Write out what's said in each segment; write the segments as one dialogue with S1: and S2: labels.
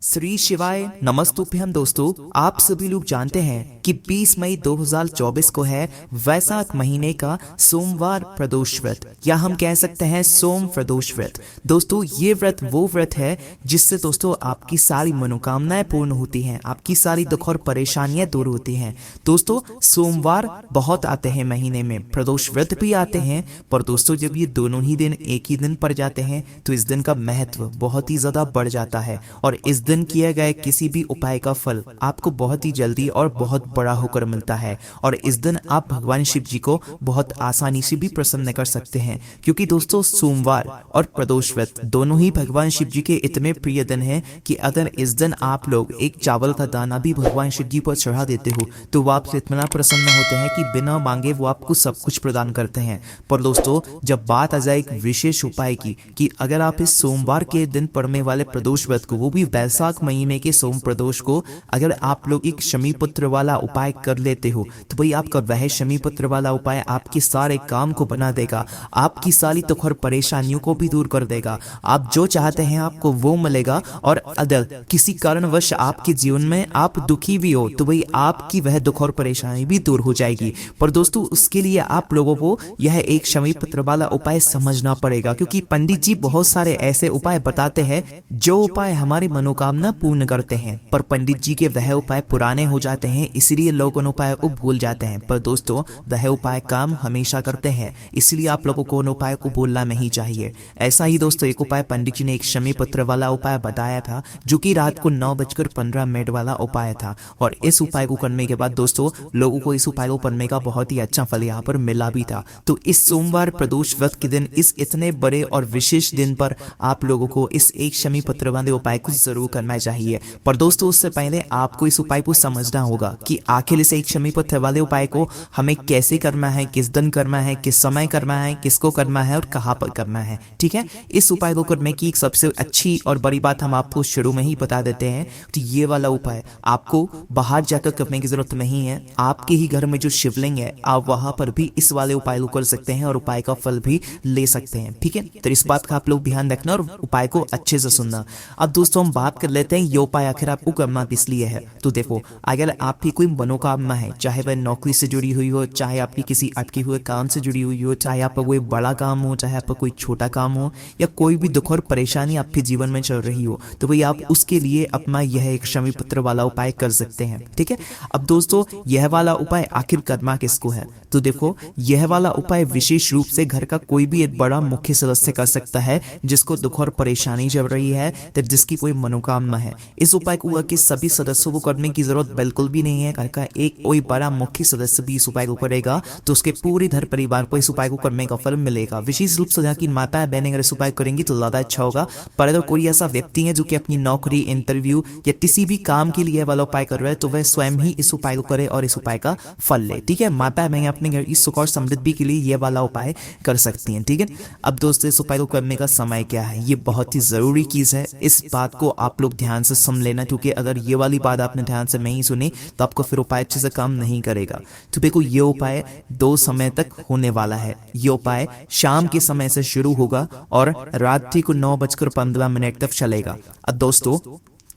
S1: श्री शिवाय नमस्तुभ्यम। दोस्तों, आप सभी लोग जानते हैं कि 20 मई 2024 को है वैशाख महीने का सोमवार प्रदोष व्रत, या हम कह सकते हैं सोम प्रदोष व्रत। दोस्तों, ये व्रत वो व्रत है जिससे दोस्तों आपकी सारी मनोकामनाएं पूर्ण होती हैं, आपकी सारी दुख और परेशानियां दूर होती हैं। दोस्तों, सोमवार बहुत आते हैं महीने में, प्रदोष व्रत भी आते हैं, पर दोस्तों जब ये दोनों ही दिन एक ही दिन पड़ जाते हैं तो इस दिन का महत्व बहुत ही ज्यादा बढ़ जाता है और इस दिन किए गए किसी भी उपाय का फल आपको बहुत ही जल्दी और बहुत बड़ा होकर मिलता है। और इस दिन आप भगवान शिव जी को बहुत आसानी से भी प्रसन्न कर सकते हैं, क्योंकि दोस्तों सोमवार और प्रदोष व्रत दोनों ही भगवान शिव जी के इतने प्रिय दिन हैं कि अगर इस दिन आप लोग एक चावल का दाना भी भगवान शिव जी पर चढ़ा देते हो तो वो आपसे इतना प्रसन्न होते हैं कि बिना मांगे वो आपको सब कुछ प्रदान करते हैं। पर दोस्तों, जब बात आ जाए एक विशेष उपाय की कि अगर आप इस सोमवार के दिन पड़ने वाले प्रदोष व्रत को, वो भी वैशाख महीने के सोम प्रदोष को, अगर आप लोग एक शमी पुत्र वाला उपाय कर लेते हो तो भाई आपका वह शमी पुत्र वाला उपाय आपके सारे काम को बना देगा, आपकी सारी दुख और परेशानियों को भी दूर कर देगा। आप जो चाहते हैं आपको वो मिलेगा। और अगर किसी कारणवश आपके जीवन में आप दुखी भी हो तो भाई आपकी वह दुख और परेशानी भी दूर हो जाएगी। पर दोस्तों, उसके लिए आप लोगों को यह एक शमी पुत्र वाला उपाय समझना पड़ेगा, क्योंकि पंडित जी बहुत सारे ऐसे उपाय बताते हैं जो उपाय हमारी मनोकामना पूर्ण करते हैं, पर पंडित जी के वह उपाय पुराने हो जाते हैं, इसलिए लोग उन उपाय को भूल जाते हैं। पर दोस्तों, वह उपाय काम हमेशा करते हैं, इसलिए आप लोगों को उन उपाय को भूलना नहीं चाहिए। ऐसा ही दोस्तों एक उपाय पंडित जी ने एक शमी पुत्र वाला उपाय बताया था, जो कि रात को 9:15 वाला उपाय था। और इस उपाय को करने के बाद दोस्तों लोगों को इस उपाय को करने का बहुत ही अच्छा फल यहाँ पर मिला भी था। तो इस सोमवार प्रदोष व्रत के दिन, इस इतने बड़े और विशेष दिन पर आप लोगों को इस एक शमी पुत्र वाले उपाय को जरूर करना चाहिए। पर दोस्तों, उससे पहले आपको इस उपाय को समझना होगा कि आखिर इस एक शमी पुत्र वाले उपाय को हमें कैसे करना है, किस दिन करना है, किस समय करना है, किसको करना है और कहाँ पर करना है। ठीक है, इस उपाय को करने की सबसे अच्छी और बड़ी बात हम आपको शुरू में ही बता देते हैं। तो ये वाला उपाय आपको बाहर जाकर करने की जरूरत नहीं है, आपके ही घर में जो शिवलिंग है आप वहां पर भी इस वाले उपाय को कर सकते हैं और उपाय का फल भी ले सकते हैं। ठीक है, तो इस बात का आप लोग ध्यान रखना और उपाय को अच्छे से सुनना। अब दोस्तों हम बात कर लेते हैं ये उपाय आखिर आपको करना किस लिए है। तो देखो, अगर आपकी कोई मनोकामना है, चाहे वह नौकरी से जुड़ी हुई हो, चाहे आपकी किसी अटके हुए काम से जुड़ी हुई हो, चाहे आपका कोई बड़ा काम हो, चाहे आपका कोई छोटा काम हो, या कोई भी दुख और परेशानी आपके जीवन में चल रही हो, तो भाई आप उसके लिए अपना यह एक शमी पुत्र वाला उपाय कर सकते हैं। ठीक है, अब दोस्तों यह वाला उपाय आखिर करना किसको है। तो देखो, यह वाला उपाय विशेष रूप से घर का कोई भी एक बड़ा मुख्य सदस्य कर सकता है जिसको दुख और परेशानी चल रही है, तब जिसकी कोई मनोकामना है। इस उपाय को करके सभी सदस्यों को करने की जरूरत बिल्कुल भी नहीं है। घर का एक कोई बड़ा मुख्य सदस्य भी इस उपाय को करेगा तो उसके पूरे घर परिवार को इस उपाय को करने का फल मिलेगा। विशेष रूप से कि माता बहनें अगर इस उपाय करेंगी तो ज्यादा अच्छा होगा। पर अगर कोई ऐसा व्यक्ति है जो कि अपनी नौकरी, इंटरव्यू या किसी भी काम के लिए वाला उपाय कर रहा है तो वह स्वयं ही इस उपाय को करे और इस उपाय का फल ले। ठीक है, माता बहनें अपने घर की सुख और समृद्धि के लिए यह वाला उपाय कर सकती हैं। ठीक है, अब दोस्तों इस उपाय को करने का समय क्या है, ये बहुत ही जरूरी चीज है। इस बात को आप लोग ध्यान से सुन लेना, क्योंकि अगर ये वाली बात आपने ध्यान से नहीं सुनी तो आपको फिर उपाय अच्छे से काम नहीं करेगा। तो देखो, ये उपाय 2 समय तक होने वाला है। ये उपाय शाम के समय से शुरू होगा और रात्रि को 9:15 तक चलेगा। अब दोस्तों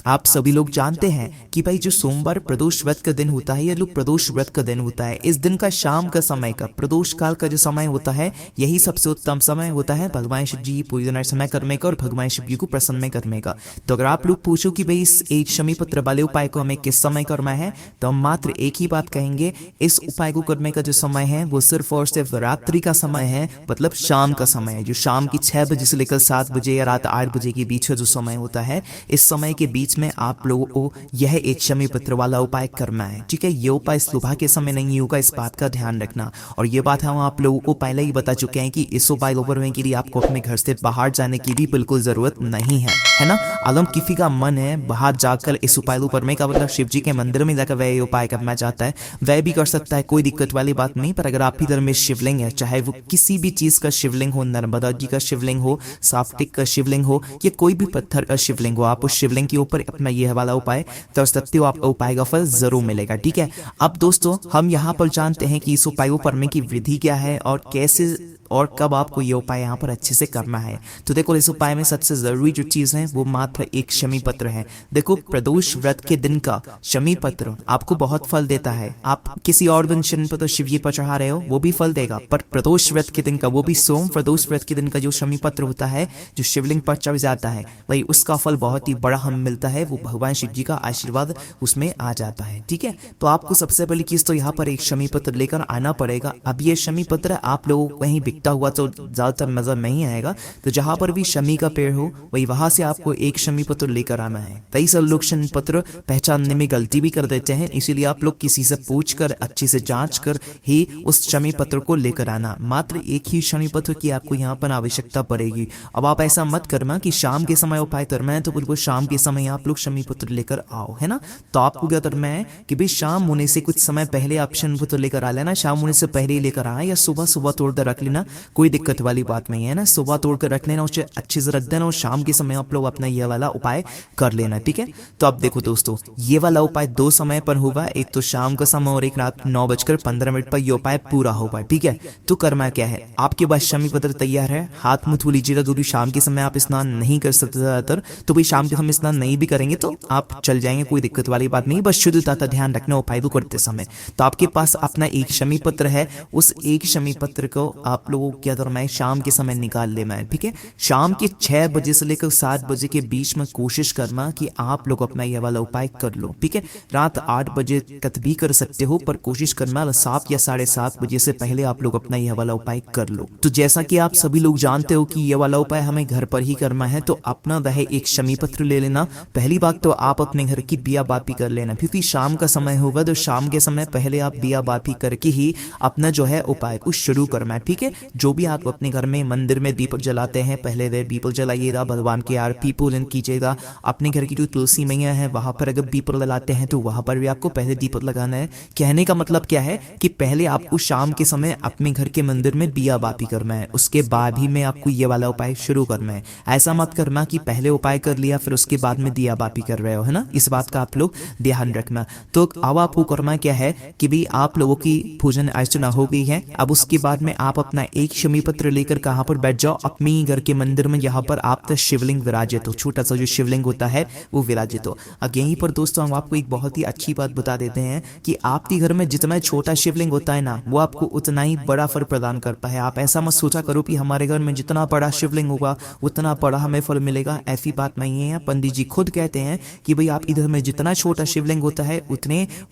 S1: आप सभी लोग जानते हैं कि भाई जो सोमवार प्रदोष व्रत का दिन होता है, या लोग प्रदोष व्रत का दिन होता है, इस दिन का शाम का समय का प्रदोष काल का जो समय होता है यही सबसे उत्तम समय होता है भगवान शिव जी पूजन अर्चना करने का और भगवान शिव जी को प्रसन्न करने का। तो अगर आप लोग पूछो कि भाई इस एक शमी पुत्र वाले उपाय को हमें किस समय करना है, तो हम मात्र एक ही बात कहेंगे, इस उपाय को करने का जो समय है वो सिर्फ और सिर्फ रात्रि का समय है, मतलब शाम का समय है, जो शाम की 6 बजे से लेकर 7 बजे या रात 8 बजे के बीच का जो समय होता है, इस समय के बीच में आप लोगों को यह एक शमी पुत्र वाला उपाय करना है। ठीक है, ये उपाय सुबह के समय नहीं होगा, इस बात का ध्यान रखना। और ये बात हम आप लोगों को पहले ही बता चुके हैं कि इस उपाय को करने के लिए आपको अपने घर से बाहर जाने की भी बिल्कुल जरूरत नहीं है ना। अगर किसी का मन है बाहर जाकर इस उपाय को करने का, मतलब शिव जी के मंदिर में जाकर वह उपाय करना चाहता है, वह भी कर सकता है, कोई दिक्कत वाली बात नहीं। पर अगर आप ही घर में शिवलिंग है, चाहे वो किसी भी चीज का शिवलिंग हो, नर्मदा जी का शिवलिंग हो, साप्टिक का शिवलिंग हो, या कोई भी पत्थर का शिवलिंग हो, आप उस शिवलिंग के ऊपर अपना यह वाला उपाय कर सकते हो, आपको उपाय का फल जरूर मिलेगा। ठीक है, अब दोस्तों हम यहाँ पर जानते हैं कि इस उपाय को करने की विधि क्या है और कैसे और कब आपको ये उपाय यहाँ पर अच्छे से करना है। तो देखो इस उपाय में सबसे जरूरी जो चीज है वो मात्र एक शमी पत्र है। देखो प्रदोष व्रत के दिन का शमी पत्र आपको बहुत फल देता है। आप किसी और दिन शमी पत्र शिव जी पर चढ़ा रहे हो वो भी फल देगा, पर प्रदोष व्रत के दिन का, वो भी सोम प्रदोष व्रत के दिन का जो शमी पत्र होता है जो शिवलिंग पर चढ़ जाता है, भाई उसका फल बहुत ही बड़ा हमें मिलता है। वो भगवान शिव जी का आशीर्वाद उसमें आ जाता है। ठीक है, तो आपको सबसे पहली चीज तो यहाँ पर एक शमी पत्र लेकर आना पड़ेगा। अब ये शमी पत्र आप लोगों को कहीं बिकता हुआ तो ज्यादातर नजर नहीं आएगा, तो जहां पर भी शमी का पेड़ हो वही वहां से आपको एक शमी पत्र लेकर आना है। कई सब लोग शमी पत्र पहचानने में गलती भी कर देते हैं, इसीलिए आप लोग किसी से पूछ कर अच्छे से जांच कर ही उस शमी पत्र को लेकर आना। मात्र एक ही शमी पत्र की आपको यहाँ पर आवश्यकता पड़ेगी। अब आप ऐसा मत करना कि शाम के समय उपाय करना है तो बिल्कुल शाम के समय आप लोग शमी पत्र लेकर आओ, है ना। तो आपको क्या करना है कि भाई शाम होने से कुछ समय पहले आप शमी पत्र लेकर आ लेना। शाम होने से पहले ही लेकर आए या सुबह सुबह तोड़कर रख लेना, कोई दिक्कत वाली बात नहीं है ना। सुबह तोड़कर रख लेना, उसे अच्छे से रख देना और शाम के समय आप लोग अपना ये वाला उपाय कर लेना। ठीक है, तो अब देखो दोस्तों ये वाला उपाय 2 समय पर होगा, एक तो शाम का समय और एक रात 9:15 पर ये उपाय पूरा होगा। ठीक है, तो करना क्या है, आपके पास शमी पत्र तैयार है, हाथ मुंह धो लीजिएगा। क्योंकि शाम के समय आप स्नान नहीं कर सकते ज्यादातर, तो भाई शाम के समय स्नान नहीं भी करेंगे तो आप चल जाएंगे, कोई दिक्कत वाली बात नहीं। बस शुद्धता का ध्यान रखना उपाय को करते समय। तो आपके पास अपना एक शमी पत्र है, उस एक शमी पत्र को आप लोगों को क्या करना है, शाम के समय निकाल लेना है। ठीक है, शाम के 6 बजे से लेकर 7 बजे के बीच में कोशिश करना कि आप लोग अपना यह वाला उपाय कर लो। ठीक है, रात 8 बजे तक भी कर सकते हो, पर कोशिश करना 7 या 7:30 बजे से पहले आप लोग अपना यह वाला उपाय कर लो। तो जैसा कि आप सभी लोग जानते हो कि यह वाला उपाय हमें घर पर ही करना है, तो अपना वह एक शमी पत्र ले लेना। पहली बात तो आप अपने घर की बिया बापी कर लेना, क्योंकि शाम का समय होगा तो शाम के समय पहले आप बिया बापी करके ही अपना जो है उपाय को शुरू करना है। ठीक है, जो भी आप अपने घर में मंदिर में दीप जलाते हैं पहले वे दीप जलाइएगा, भगवान की आरती पूजन कीजिएगा। अपने घर की जो तुलसी मैया है वहां पर अगर दीप जलाते हैं तो वहां पर भी आपको पहले दीप लगाना है। कहने का मतलब क्या है कि पहले आपको शाम के समय अपने घर के मंदिर में बिया बापी करना है, उसके बाद ही में आपको ये वाला उपाय शुरू करना है। ऐसा मत करना कि पहले उपाय कर लिया फिर उसके बाद में दिया बापी कर रहे हो, है ना। इस बात का आप लोग ध्यान रखना। तो अब आपको करना क्या है कि भाई आप लोगों की पूजन अर्चना हो गई है, अब उसके बाद में आप अपना एक शमी पत्र लेकर कहां पर बैठ जाओ, अपने घर के मंदिर में, यहाँ पर आप तो शिवलिंग विराजित हो, छोटा सा जो शिवलिंग होता है वो विराजित हो। अब यहीं पर दोस्तों हम आपको एक बहुत ही अच्छी बात बता देते हैं कि आपके घर में जितना छोटा शिवलिंग होता है ना, वो आपको उतना ही बड़ा फल प्रदान करता है। आप ऐसा मत सोचा करो कि हमारे घर में जितना बड़ा शिवलिंग होगा उतना बड़ा हमें फल मिलेगा, ऐसी बात नहीं है। पंडित जी खुद कहते हैं कि भाई आप इधर में जितना छोटा शिवलिंग होता है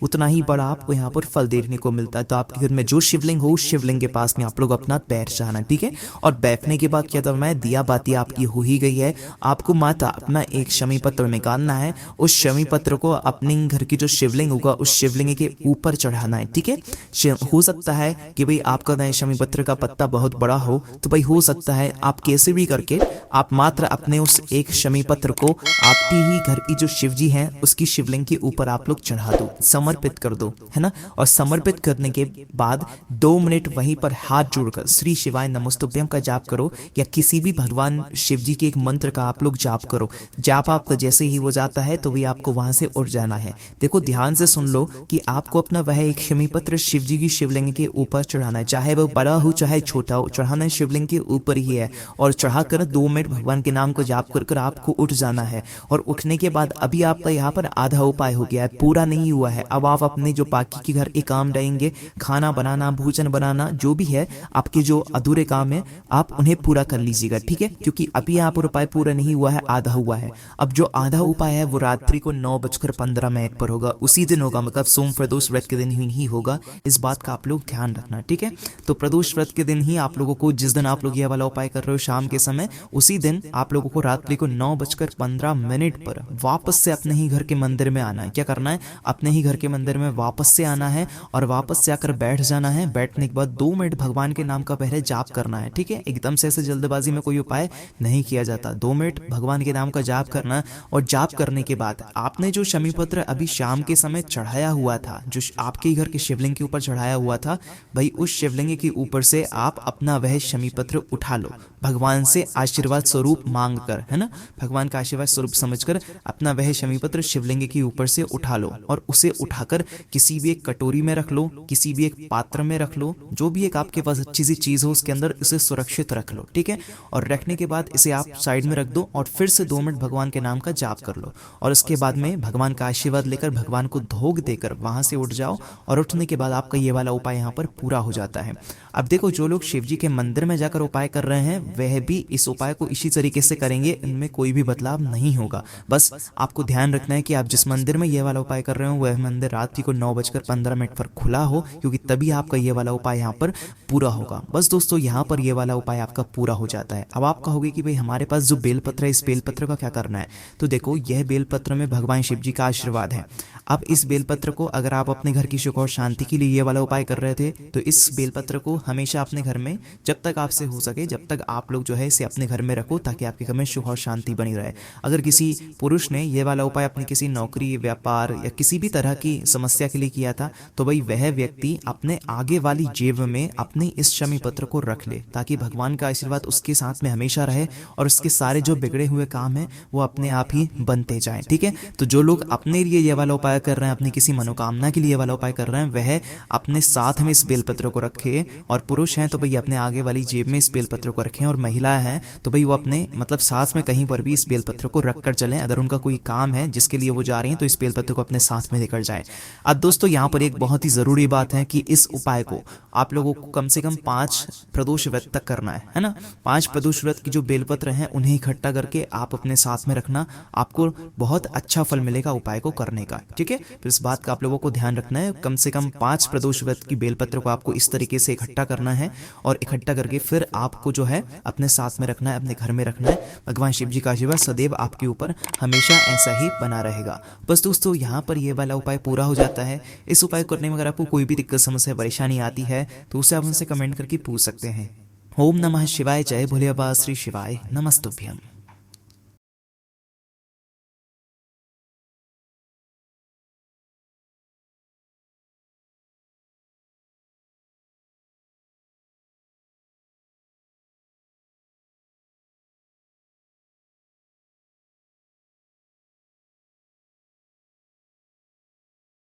S1: उतना ही बड़ा आपको यहाँ पर फल देखने को मिलता है। तो आपके घर में जो शिवलिंग हो उस शिवलिंग के पास में आप लोग अपना बैठ जाना। ठीक है, और बैठने के बाद क्या करना है, दिया बाती आपकी हो ही गई है, आपको माता अपना एक शमी पत्र निकालना है। उस शमी पत्र को अपने घर की जो शिवलिंग होगा उस शिवलिंग के ऊपर चढ़ाना है। ठीक है, हो सकता है कि भाई आपका नए शमी पत्र का पत्ता बहुत बड़ा हो, तो भाई हो सकता है आप कैसे भी करके आप मात्र अपने उस एक शमी पत्र को आपकी ही घर की जो शिव जी हैं उसकी शिवलिंग के ऊपर आप लोग चढ़ा दो, समर्पित कर दो, है ना। और समर्पित करने के बाद 2 मिनट वहीं पर हाथ जोड़कर श्री शिवाय नमस्तुभ्यम का जाप करो, या किसी भी भगवान शिव जी के एक मंत्र का आप लोग जाप करो। जाप आपका जैसे ही हो जाता है तो भी आपको वहां से उठ जाना है। देखो ध्यान से सुन लो कि आपको अपना वह एक शमी पत्र शिव जी की शिवलिंग के ऊपर चढ़ाना है, चाहे वह बड़ा हो चाहे छोटा हो, चढ़ाना है शिवलिंग के ऊपर ही है। और चढ़ाकर 2 मिनट भगवान के नाम को जाप कर आपको उठ जाना है। और उठने के बाद अभी आपका यहाँ पर आधा उपाय हो गया है, पूरा नहीं हुआ है। अब आप अपने जो बाकी के घर के काम रहेंगे, खाना बनाना, भोजन बनाना, जो भी है आपके जो अधूरे काम है आप उन्हें पूरा कर लीजिएगा। ठीक है, क्योंकि अभी यहाँ पर उपाय पूरा नहीं हुआ है, आधा हुआ है। अब जो आधा उपाय है वो रात्रि को 9:15 पर होगा, उसी दिन होगा, मतलब सोम प्रदोष व्रत के दिन ही होगा। इस बात का आप लोग ध्यान रखना। ठीक है, तो प्रदोष व्रत के दिन ही आप लोगों को, जिस दिन आप लोग यह वाला उपाय कर रहे हो शाम के समय, उसी दिन आप लोगों को रात्रि को 9:15 पर वापस से अपने ही घर के मंदिर में आना है। क्या करना है, अपने ही घर के मंदिर में वापस से आना है और वापस से आकर बैठ जाना है। बैठने के बाद 2 मिनट भगवान के नाम का पहले जाप करना है। ठीक है, एकदम से ऐसे जल्दबाजी में कोई उपाय नहीं किया जाता। 2 मिनट भगवान के नाम का जाप करना, और जाप करने के बाद आपने जो शमी पत्र अभी शाम के समय चढ़ाया हुआ था, जो आपके घर के शिवलिंग के ऊपर चढ़ाया हुआ था, भाई उस शिवलिंग के ऊपर से आप अपना वह शमी पत्र उठा लो, भगवान से आशीर्वाद स्वरूप मांग कर, है ना, भगवान का आशीर्वाद स्वरूप समझकर अपना वह शमी पत्र शिवलिंग के ऊपर से उठा लो। और उसे उठाकर किसी भी एक कटोरी में रख लो, किसी भी एक पात्र में रख लो, जो भी एक आपके पास अच्छी सी चीज़ हो उसके अंदर इसे सुरक्षित रख लो, ठीक है। और रखने के बाद इसे आप साइड में रख दो और फिर से 2 मिनट भगवान के नाम का जाप कर लो और उसके बाद में भगवान का आशीर्वाद लेकर भगवान को धोख देकर वहां से उठ जाओ और उठने के बाद आपका ये वाला उपाय यहाँ पर पूरा हो जाता है। अब देखो, जो लोग शिव जी के मंदिर में जाकर उपाय कर रहे हैं वह भी इस उपाय को इसी तरीके से करेंगे, इनमें कोई भी बदलाव नहीं होगा। बस आपको ध्यान रखना है कि आप जिस मंदिर में ये वाला उपाय कर रहे हो वह मंदिर रात्रि को 9:15 पर खुला हो, क्योंकि तभी आपका ये वाला उपाय यहाँ पर पूरा होगा। बस दोस्तों, यहाँ पर ये वाला उपाय आपका पूरा हो जाता है। अब आप कहोगे कि भाई हमारे पास जो बेलपत्र है इस बेलपत्र का क्या करना है? तो देखो, यह बेलपत्र में भगवान शिव जी का आशीर्वाद है। अब इस बेलपत्र को अगर आप अपने घर की सुख और शांति के लिए ये वाला उपाय कर रहे थे तो इस बेलपत्र को हमेशा अपने घर में जब तक आपसे हो सके जब तक आप लोग जो है इसे अपने घर में रखो, ताकि आपके घर में सुख और शांति बनी रहे। अगर किसी पुरुष ने ये वाला उपाय अपनी किसी नौकरी, व्यापार या किसी भी तरह की समस्या के लिए किया था तो भाई वह व्यक्ति अपने आगे वाली जेब में अपने इस शमी पत्र को रख ले, ताकि भगवान का आशीर्वाद उसके साथ में हमेशा रहे और उसके सारे जो बिगड़े हुए काम हैं वो अपने आप ही बनते जाएं, ठीक है। तो जो लोग अपने लिए ये वाला उपाय कर रहे हैं, अपनी किसी मनोकामना के लिए वाला उपाय कर रहे हैं, वह अपने साथ में इस बेलपत्र को रखें। और पुरुष हैं तो भाई अपने आगे वाली जेब में इस बेलपत्र को रखें, और महिला है तो भाई वो अपने मतलब साथ में कहीं पर भी इस बेलपत्र को रख कर चलें। अगर उनका कोई काम है जिसके लिए वो जा रही हैं तो इस बेलपत्र को अपने साथ में लेकर जाएं। अब दोस्तों, यहाँ पर एक बहुत ही ज़रूरी बात है कि इस उपाय को आप लोगों को कम से कम 5 प्रदोष व्रत तक करना है ना। 5 प्रदोष व्रत की जो बेलपत्र हैं उन्हें इकट्ठा करके आप अपने साथ में रखना, आपको बहुत अच्छा फल मिलेगा उपाय को करने का, ठीक है। तो इस बात का आप लोगों को ध्यान रखना है। कम से कम 5 प्रदोष व्रत की बेलपत्र को आपको इस तरीके से इकट्ठा करना है और इकट्ठा करके फिर आपको जो है अपने साथ में रखना है, अपने घर में रखना है। भगवान शिव जी का आशीर्वाद सदैव आपके ऊपर हमेशा ऐसा ही बना रहेगा। बस दोस्तों, यहाँ पर ये वाला उपाय पूरा हो जाता है। इस उपाय करने में अगर आपको कोई भी दिक्कत, समस्या, परेशानी आती है तो उसे आप हमसे कमेंट करके पूछ सकते हैं। ओम नमः शिवाय। जय भोले बाबा श्री शिवाय। नमस्तुभ्यम।